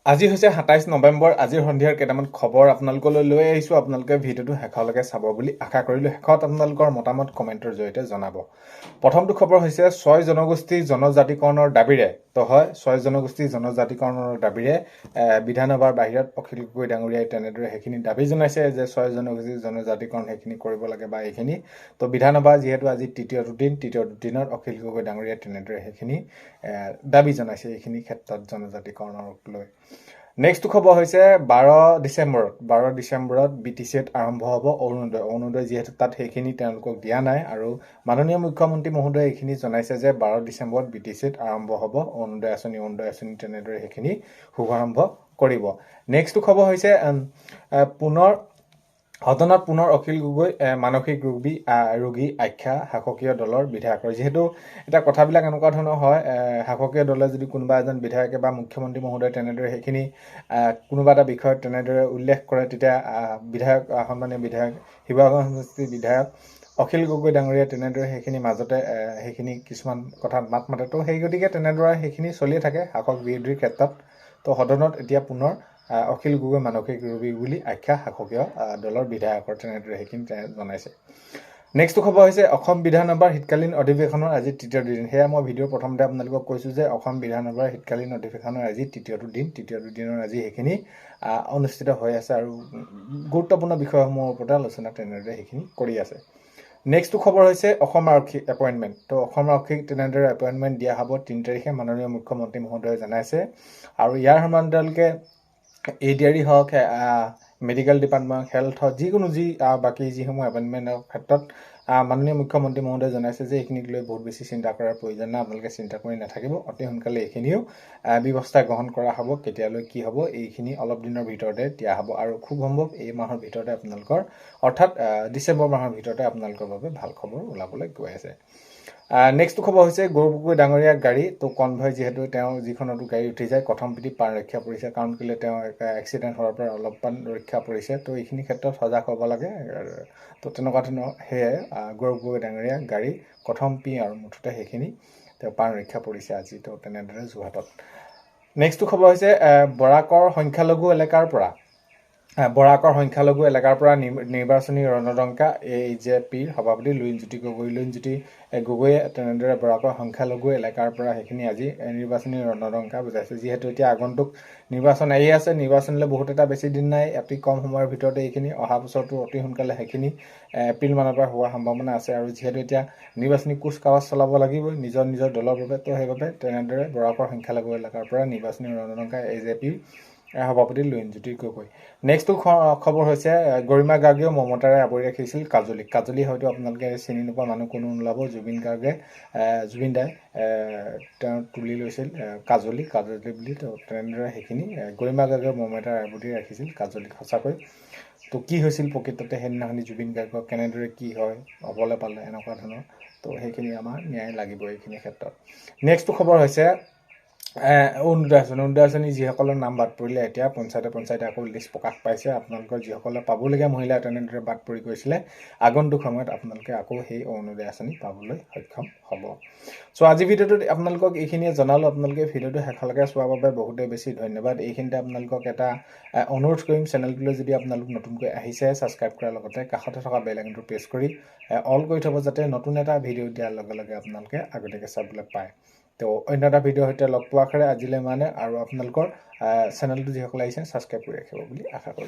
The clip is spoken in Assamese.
আজি হৈছে ২৭ নৱেম্বৰ। আজিৰ সন্ধিয়াৰ কেইটামান খবৰ আপোনালোকলৈ লৈ আহিছোঁ। আপোনালোকে ভিডিঅ'টো শেষলৈকে চাব বুলি আশা কৰিলোঁ। শেষত আপোনালোকৰ মতামত কমেণ্টৰ জৰিয়তে জনাব। প্ৰথমটো খবৰ হৈছে ৬ জনগোষ্ঠী জনজাতিকৰণৰ দাবীৰে হয় ৬ জনগোষ্ঠী জনজাতিকৰণৰ দাবীৰে বিধানসভাৰ বাহিৰত অখিল গগৈ ডাঙৰীয়াই তেনেদৰে সেইখিনি দাবী জনাইছে যে ৬ জনগোষ্ঠী জনজাতিকৰণ সেইখিনি কৰিব লাগে বা এইখিনি। তো বিধানসভা যিহেতু আজি তৃতীয় দিনত অখিল গগৈ ডাঙৰীয়াই তেনেদৰে সেইখিনি দাবী জনাইছে এইখিনি ক্ষেত্ৰত জনজাতিকৰণক লৈ। নেক্সট খবৰ হৈছে 12 ডিচেম্বৰত BTCত আৰম্ভ হ'ব অৰুণোদয় যিহেতু তাত সেইখিনি তেওঁলোকক দিয়া নাই আৰু মাননীয় মুখ্যমন্ত্ৰী মহোদয়ে এইখিনি জনাইছে যে 12 ডিচেম্বৰত BTCত আৰম্ভ হ'ব অৰুণোদয় আঁচনি তেনেদৰে সেইখিনি শুভাৰম্ভ কৰিব। নেক্সট খবৰ হৈছে সদনত পুনৰ অখিল গগৈ মানসিক ৰোগী আখ্যা শাসকীয় দলৰ বিধায়কৰ। যিহেতু এতিয়া কথাবিলাক এনেকুৱা ধৰণৰ হয়, শাসকীয় দলে যদি কোনোবা এজন বিধায়কে বা মুখ্যমন্ত্ৰী মহোদয়ে তেনেদৰে সেইখিনি কোনোবা এটা বিষয়ত তেনেদৰে উল্লেখ কৰে, তেতিয়া সন্মানীয় বিধায়ক শিৱসাগৰ সমষ্টিৰ বিধায়ক অখিল গগৈ ডাঙৰীয়াই তেনেদৰে সেইখিনি মাজতে সেইখিনি কিছুমান কথাত মাত মাতে। তো সেই গতিকে তেনেদৰে সেইখিনি চলিয়ে থাকে শাসক বিৰোধীৰ ক্ষেত্ৰত। তো সদনত এতিয়া পুনৰ অখিল গগৈ মানসিক ৰোগী বুলি আখ্যা শাসকীয় দলৰ বিধায়কৰ তেনেদৰে সেইখিনি জনাইছে। নেক্সট খবৰ হৈছে অসম বিধানসভাৰ শীতকালীন অধিৱেশনৰ আজি তৃতীয় দিন। সেয়া মই ভিডিঅ'ৰ প্ৰথমতে আপোনালোকক কৈছোঁ যে অসম বিধানসভাৰ শীতকালীন অধিৱেশনৰ আজি তৃতীয় দিনৰ আজি সেইখিনি অনুষ্ঠিত হৈ আছে আৰু গুৰুত্বপূৰ্ণ বিষয়সমূহৰ ওপৰতে আলোচনা তেনেদৰে সেইখিনি কৰি আছে। নেক্সট খবৰ হৈছে অসম আৰক্ষী এপইণ্টমেণ্ট। তো অসম আৰক্ষীক তেনেদৰে এপইণ্টমেণ্ট দিয়া হ'ব ৩ তাৰিখে মাননীয় মুখ্যমন্ত্ৰী মহোদয়ে জনাইছে আৰু ইয়াৰ সমান্তৰালকৈ ADRE হওক মেডিকেল ডিপাৰ্টমেণ্ট হেল্থ হওক যিকোনো বাকী যিসমূহ এপইণ্টমেণ্টৰ ক্ষেত্ৰত মাননীয় মুখ্যমন্ত্ৰী মহোদয়ে জনাইছে যে এইখিনিক লৈ বহুত বেছি চিন্তা কৰাৰ প্ৰয়োজন নাই, আপোনালোকে চিন্তা কৰি নাথাকিব, অতি সোনকালে এইখিনিও ব্যৱস্থা গ্ৰহণ কৰা হ'ব। কেতিয়ালৈ কি হ'ব এইখিনি অলপ দিনৰ ভিতৰতে দিয়া হ'ব আৰু খুব সম্ভৱ এই মাহৰ ভিতৰতে আপোনালোকৰ অৰ্থাৎ ডিচেম্বৰ মাহৰ ভিতৰতে আপোনালোকৰ বাবে ভাল খবৰ ওলাবলৈ গৈ আছে। নেক্সট খবৰ হৈছে গৌৰৱ গগৈ ডাঙৰীয়া গাড়ী। তো কনভয় যিহেতু তেওঁ যিখনতো গাড়ী উঠি যায় কথমপিতি প্ৰাণ ৰক্ষা পৰিছে, কাৰণ কেলৈ তেওঁ এক্সিডেণ্ট হোৱাৰ পৰা অলপমান ৰক্ষা পৰিছে। তো এইখিনি ক্ষেত্ৰত সজাগ হ'ব লাগে। তো তেনেকুৱা ধৰণৰ সেয়ে গৌৰৱ গগৈ ডাঙৰীয়া গাড়ী কথমপি আৰু মুঠতে সেইখিনি তেওঁ প্ৰাণ ৰক্ষা পৰিছে আজি। তো তেনেদৰে যোৰহাটত। নেক্সট খবৰ হৈছে বৰাকৰ সংখ্যালঘু এলেকাৰ পৰা নিৰ্বাচনী ৰণদংকা AJPৰ সভাপতি লুৰিণজ্যোতি গগৈয়ে তেনেদৰে বৰাকৰ সংখ্যালঘু এলেকাৰ পৰা সেইখিনি আজি নিৰ্বাচনী ৰণদংকা বুজাইছে। যিহেতু এতিয়া আগন্তুক নিৰ্বাচন আহি আছে, নিৰ্বাচনলৈ বহুত এটা বেছি দিন নাই, অতি কম সময়ৰ ভিতৰতে এইখিনি অহা বছৰটো অতি সোনকালে সেইখিনি এপ্ৰিল মানৰ পৰা হোৱাৰ সম্ভাৱনা আছে আৰু যিহেতু এতিয়া নিৰ্বাচনী কুচকাৱাজ চলাব লাগিবই নিজৰ দলৰ বাবে। তো সেইবাবে তেনেদৰে বৰাকৰ সংখ্যালঘু এলেকাৰ পৰা নিৰ্বাচনী ৰণদংকা AJPৰ সভাপতি লুৰিণজ্যোতি গগৈ। নেক্সটটো খবৰ হৈছে গৰিমা গাৰ্গেও মমতাৰে আৱৰি ৰাখিছিল কাজলী হয়তো আপোনালোকে চিনি নোপোৱা মানুহ কোনো নোলাব। জুবিন দাই তেওঁ তুলি লৈছিল কাজলী বুলি। তো তেনেদৰে সেইখিনি গৰিমা গাৰ্গেও মমতাৰে আৱৰি ৰাখিছিল কাজলীক। সঁচাকৈ তো কি হৈছিল প্ৰকৃততে সেইদিনাখনি জুবিন গাৰ্গক কেনেদৰে কি হয় হ'বলৈ পালে এনেকুৱা ধৰণৰ। তো সেইখিনি আমাৰ ন্যায় লাগিব এইখিনি ক্ষেত্ৰত। নেক্সটটো খবৰ হৈছে অৰুণোদয় আঁচনি যিসকলৰ নাম বাদ পৰিলে এতিয়া পঞ্চায়তে আকৌ লিষ্ট প্ৰকাশ পাইছে। আপোনালোকৰ যিসকলে পাবলগীয়া মহিলা তেনেদৰে বাদ পৰি গৈছিলে, আগন্তুক সময়ত আপোনালোকে আকৌ সেই অৰুণোদয় আঁচনি পাবলৈ সক্ষম হ'ব। চ' আজি ভিডিঅ'টোত আপোনালোকক এইখিনিয়ে জনালোঁ। আপোনালোকে ভিডিঅ'টো শেষলৈকে চোৱাৰ বাবে বহুতেই বেছি ধন্যবাদ। এইখিনিতে আপোনালোকক এটা অনুৰোধ কৰিম, চেনেলটোলৈ যদি আপোনালোক নতুনকৈ আহিছে ছাবস্ক্ৰাইব কৰাৰ লগতে কাষতে থকা বেল আইকনটো প্ৰেছ কৰি অল কৰি থ'ব, যাতে নতুন এটা ভিডিঅ' দিয়াৰ লগে লগে আপোনালোকে আগতীয়াকৈ চাবলৈ পায়। তো অন্য এটা ভিডিঅ'ৰ সৈতে লগ পোৱাৰ আশাৰে আজিলৈ আৰু আপোনালোকৰ চেনেলটো যিসকলে আহিছে ছাবস্ক্ৰাইব কৰি ৰাখিব বুলি আশা কৰিলোঁ।